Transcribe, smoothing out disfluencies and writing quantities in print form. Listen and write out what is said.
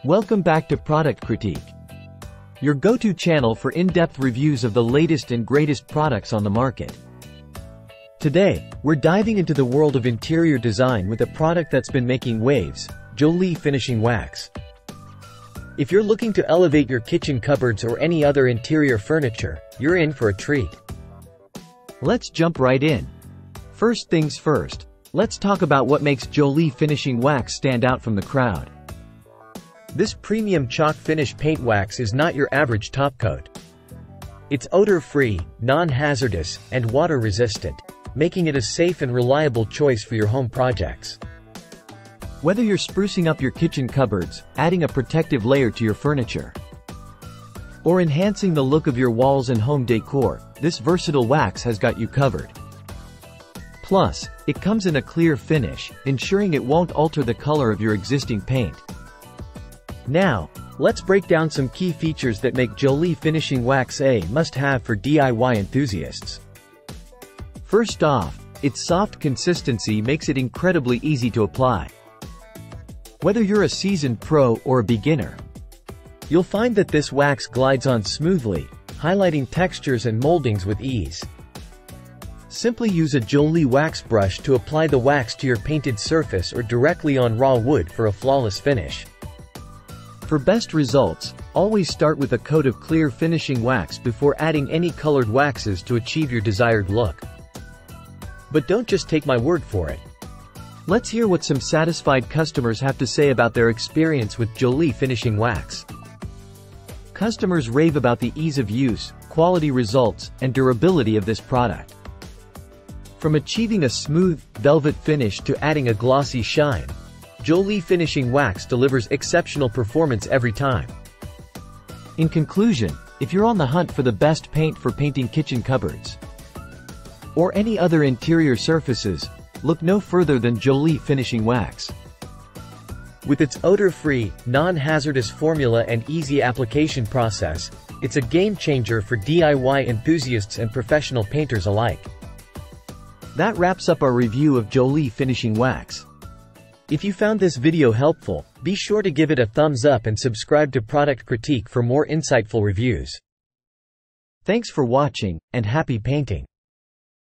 Welcome back to Product Critique, your go-to channel for in-depth reviews of the latest and greatest products on the market. Today, we're diving into the world of interior design with a product that's been making waves, Jolie Finishing Wax. If you're looking to elevate your kitchen cupboards or any other interior furniture, you're in for a treat. Let's jump right in. First things first, let's talk about what makes Jolie Finishing Wax stand out from the crowd. This premium chalk finish paint wax is not your average top coat. It's odor-free, non-hazardous, and water-resistant, making it a safe and reliable choice for your home projects. Whether you're sprucing up your kitchen cupboards, adding a protective layer to your furniture, or enhancing the look of your walls and home decor, this versatile wax has got you covered. Plus, it comes in a clear finish, ensuring it won't alter the color of your existing paint. Now, let's break down some key features that make Jolie Finishing Wax a must-have for DIY enthusiasts. First off, its soft consistency makes it incredibly easy to apply. Whether you're a seasoned pro or a beginner, you'll find that this wax glides on smoothly, highlighting textures and moldings with ease. Simply use a Jolie wax brush to apply the wax to your painted surface or directly on raw wood for a flawless finish. For best results, always start with a coat of clear finishing wax before adding any colored waxes to achieve your desired look. But don't just take my word for it. Let's hear what some satisfied customers have to say about their experience with Jolie Finishing Wax. Customers rave about the ease of use, quality results, and durability of this product. From achieving a smooth, velvet finish to adding a glossy shine, Jolie Finishing Wax delivers exceptional performance every time. In conclusion, if you're on the hunt for the best paint for painting kitchen cupboards or any other interior surfaces, look no further than Jolie Finishing Wax. With its odor-free, non-hazardous formula and easy application process, it's a game-changer for DIY enthusiasts and professional painters alike. That wraps up our review of Jolie Finishing Wax. If you found this video helpful, be sure to give it a thumbs up and subscribe to Product Critique for more insightful reviews. Thanks for watching, and happy painting!